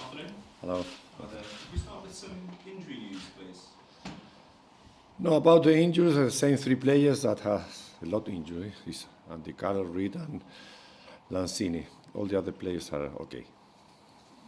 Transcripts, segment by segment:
afternoon. Hello. Could we start with some injury news, please? No, about the injuries, the same three players that have a lot of injury is Andy Carroll, Reed and Lanzini. All the other players are okay.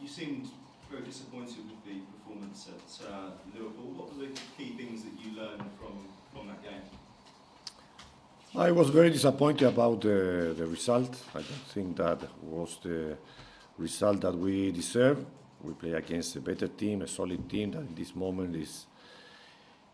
You seemed very disappointed with the performance at Liverpool. What were the key things that you learned from that game? I was very disappointed about the result. I don't think that was the result that we deserve. We play against a better team, a solid team that in this moment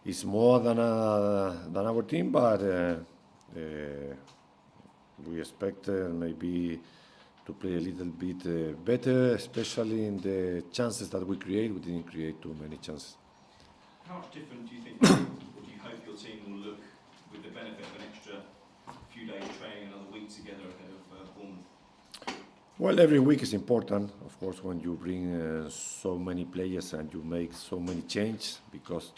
is more than our team, but we expect maybe to play a little bit better, especially in the chances that we create. We didn't create too many chances. How much different do you think, or do you hope your team will look with the benefit of an extra few days training, another week together ahead of Bournemouth? Well, every week is important, of course, when you bring so many players and you make so many changes, because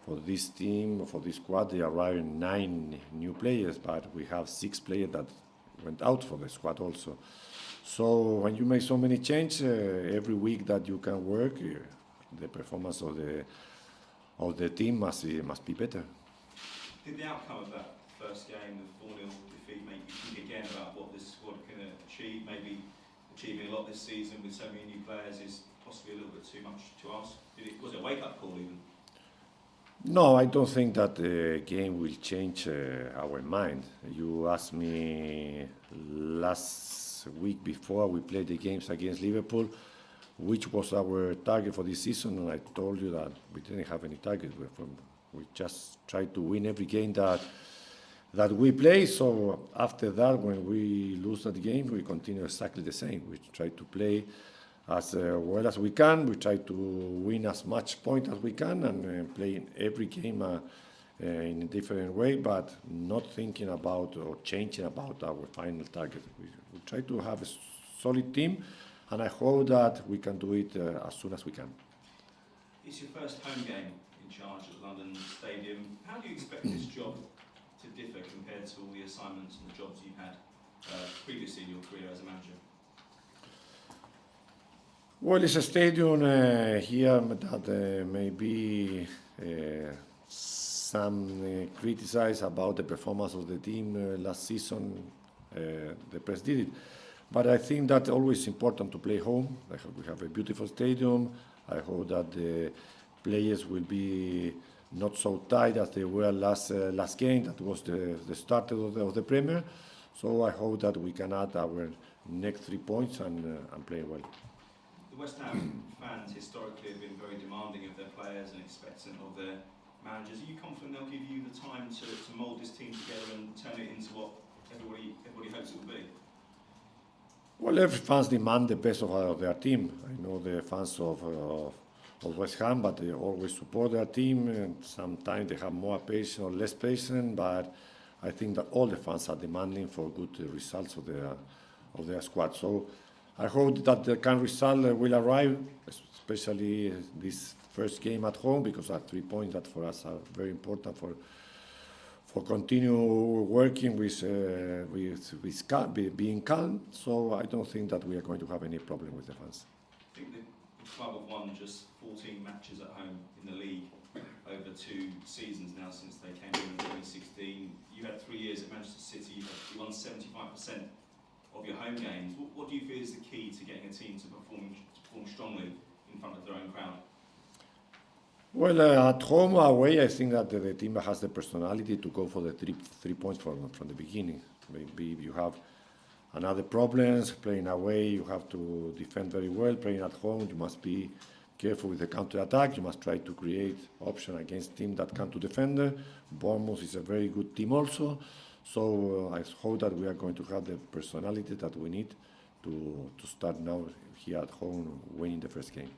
for this team, for this squad, they arrived 9 new players, but we have 6 players that went out for the squad also. So when you make so many changes, every week that you can work, the performance of the team must be better. Did the outcome of that first game, the 4-0 defeat, make you think again about what this squad can achieve? Maybe achieving a lot this season with so many new players is possibly a little bit too much to ask. Was it a wake-up call even? No, I don't think that the game will change our mind. You asked me last week before we played the games against Liverpool, which was our target for this season, and I told you that we didn't have any target. We just tried to win every game that we play. So after that, when we lose that game, we continue exactly the same. We try to play as well as we can. We try to win as much points as we can and play in every game in a different way, but not thinking about or changing about our final target. We try to have a solid team, and I hope that we can do it as soon as we can. It's your first home game in charge at London Stadium. How do you expect this job to differ compared to all the assignments and the jobs you've had previously in your career as a manager? Well, it's a stadium here that maybe some criticize about the performance of the team last season. The press did it. But I think that always important to play home. We have a beautiful stadium. I hope that the players will be not so tight as they were last game. That was the start of the Premier. So I hope that we can add our next 3 points and play well. The West Ham fans historically have been very demanding of their players and expectant of their managers. Are you confident they'll give you the time to mould this team together and turn it into what everybody hopes it will be? Well, every fans demand the best of their team. I know the fans of West Ham, but they always support their team, and sometimes they have more patience or less patience, but I think that all the fans are demanding for good results of their squad. So I hope that the kind result will arrive, especially this first game at home, because our 3 points that for us are very important for continue working with being calm. So I don't think that we are going to have any problem with the fans. I think the club have won just 14 matches at home in the league over 2 seasons now since they came in 2016. You had 3 years at Manchester City. You won 75% of your home games. What do you feel is the key to getting a team to perform strongly in front of their own crowd? Well, at home or away, I think that the team has the personality to go for the three points from the beginning. Maybe if you have another problems playing away, you have to defend very well. Playing at home, you must be careful with the counter-attack. You must try to create option against teams that come to defend. Bournemouth is a very good team also. So I hope that we are going to have the personality that we need to start now here at home winning the first game.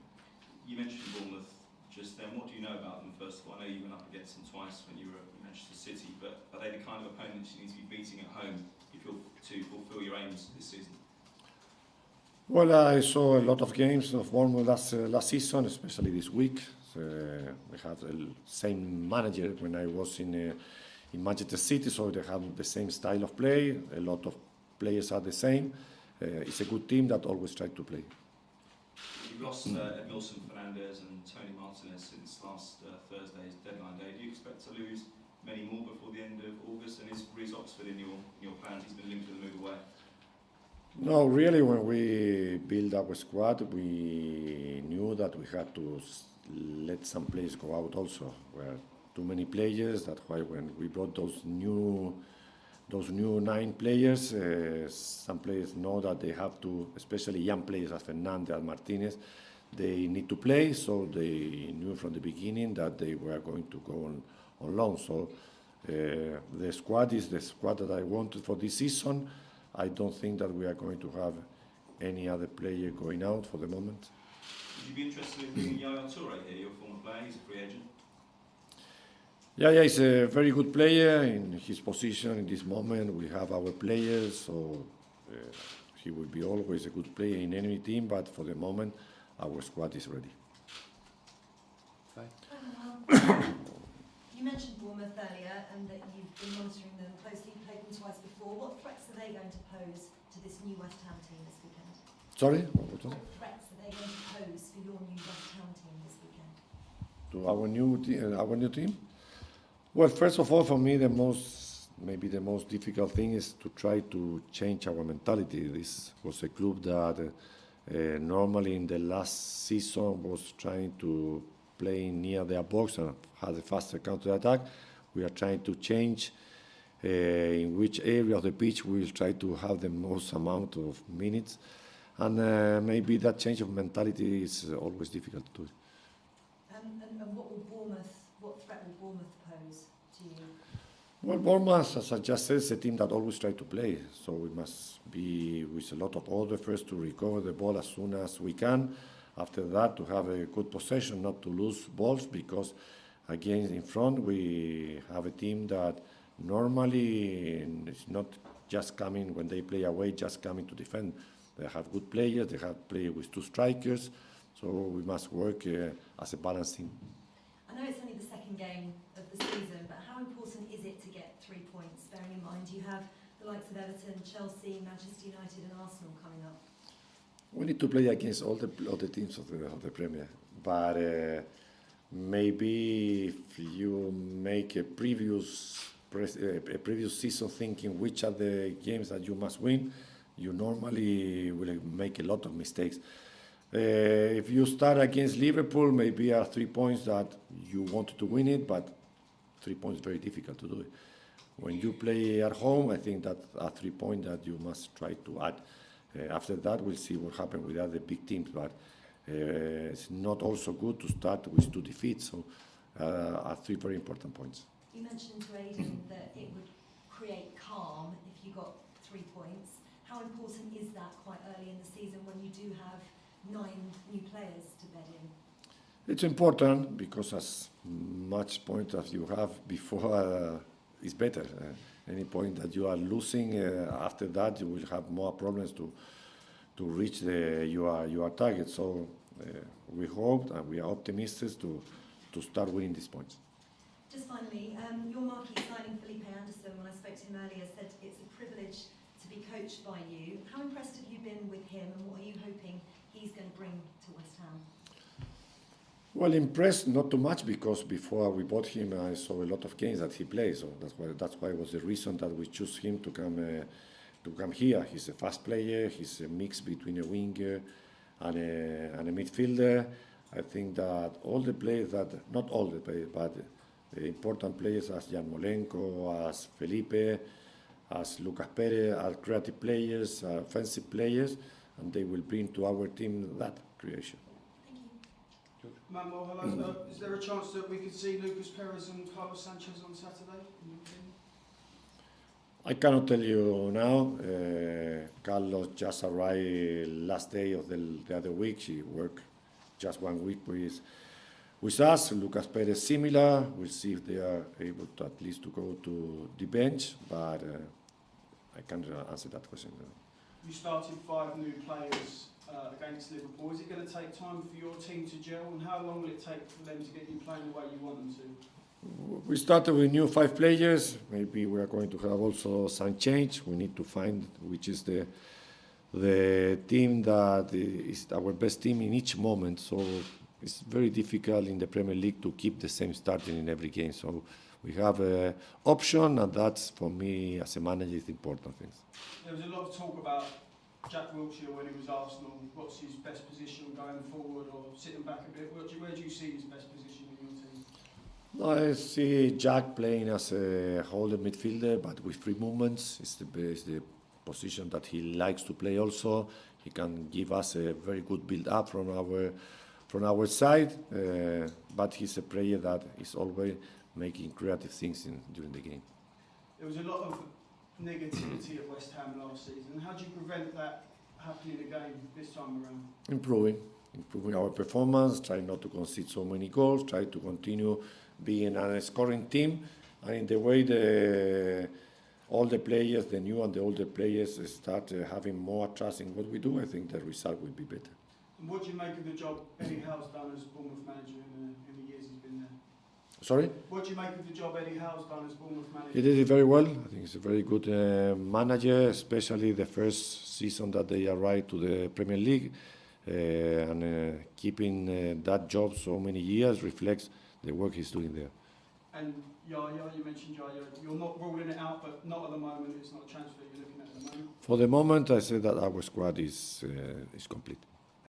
You mentioned Bournemouth just then. What do you know about them, first of all? I know you went up against them twice when you were at Manchester City, but are they the kind of opponents you need to be beating at home if you're to fulfil your aims this season? Well, I saw a lot of games of Bournemouth last season, especially this week. We have the same manager when I was in Manchester City, so they have the same style of play. A lot of players are the same. It's a good team that always try to play. You You've lost Edmilson Fernandez and Tony Martinez since last Thursday's deadline day. Do you expect to lose many more before the end of August? And is Reece Oxford in your plans? He's been linked with a move away. No, really, when we built our squad, we knew that we had to let some players go out also. Were too many players. That's why when we brought those new 9 players, some players know that they have to, especially young players as Fernandez and Martinez, they need to play. So they knew from the beginning that they were going to go on loan. So the squad is the squad that I wanted for this season. I don't think that we are going to have any other player going out for the moment. Would you be interested in bringing Yaya Toure here, your former player? He's a free agent. Yeah, he's a very good player in his position in this moment. We have our players, so he will be always a good player in any team, but for the moment, our squad is ready. You mentioned Bournemouth earlier and that you've been monitoring them closely. You played them twice before. What threats are they going to pose to this new West Ham team this weekend? Sorry? What threats are they going to pose for your new West Ham team this weekend? To our new team? Well, first of all, for me, maybe the most difficult thing is to try to change our mentality. This was a club that normally in the last season was trying to play near their box and had a faster counter-attack. We are trying to change in which area of the pitch we will try to have the most amount of minutes. And maybe that change of mentality is always difficult to do. And what threat will Bournemouth pose to you? Well, Bournemouth, as I just said, is a team that always try to play. So we must be with a lot of order first to recover the ball as soon as we can. After that, to have a good possession, not to lose balls, because again, in front, we have a team that normally is not just coming when they play away, just coming to defend. They have good players, they have players with 2 strikers, so we must work as a balanced team. I know it's only the second game of the season, but how important is it to get 3 points, bearing in mind you have the likes of Everton, Chelsea, Manchester United and Arsenal coming up? We need to play against all the teams of the Premier, but maybe if you make a previous season thinking which are the games that you must win, you normally will make a lot of mistakes. If you start against Liverpool, maybe are 3 points that you wanted to win it, but 3 points is very difficult to do it. When you play at home, I think that are 3 points that you must try to add. After that, we'll see what happens with other big teams, but it's not also good to start with 2 defeats, so are 3 very important points. You mentioned to Aidan that it would create calm if you got 3 points. How important is that quite early in the season when you do have 9 new players to bed in? It's important because as much points as you have before is better. Any point that you are losing, after that you will have more problems to reach your target. So we hope and we are optimistic to start winning these points. Just finally, your marquee signing, Felipe Anderson, when I spoke to him earlier, said it's a privilege to be coached by you. How impressed have you been with him and what are you hoping he's going to bring to West Ham? Well, impressed, not too much, because before we bought him, I saw a lot of games that he plays. So that's why was the reason that we chose him to come here. He's a fast player. He's a mix between a winger and a midfielder. I think that all the players not all the players, but the important players as Yarmolenko, as Felipe, as Lucas Perez are creative players, are offensive players, and they will bring to our team that creation. Manuel, hello. Is there a chance that we could see Lucas Perez and Carlos Sanchez on Saturday? I cannot tell you now. Carlos just arrived last day of the other week. He worked just 1 week with us. Lucas Perez similar. We'll see if they are able to at least to go to the bench, but I can't answer that question. You started 5 new players against Liverpool. Is it going to take time for your team to gel, and how long will it take for them to get you playing the way you want them to? We started with new 5 players. Maybe we are going to have also some change. We need to find which is the the team that is our best team in each moment. So it's very difficult in the Premier League to keep the same starting in every game. So we have an option, and that's for me as a manager is the important thing. There was a lot of talk about Jack Wilshere when he was Arsenal. What's his best position going forward, or sitting back a bit? Where do you see his best position in your team? No, I see Jack playing as a holder midfielder, but with free movements. It's the position that he likes to play also. He can give us a very good build-up from our side, but he's a player that is always making creative things during the game. There was a lot of negativity at West Ham last season. How do you prevent that happening again this time around? Improving our performance, try not to concede so many goals, try to continue being a scoring team, and in the way all the players, the new and the older players, start having more trust in what we do, I think the result will be better. And what do you make of the job Eddie Howe's done as Bournemouth manager in the years he's been there? Sorry? What do you make of the job Eddie Howe's done as Bournemouth manager? He did it very well. I think he's a very good manager, especially the first season that they arrived to the Premier League. And keeping that job so many years reflects the work he's doing there. And Yaya, you mentioned Yaya. You're not ruling it out, but not at the moment. It's not a transfer you're looking at the moment. For the moment, I say that our squad is complete.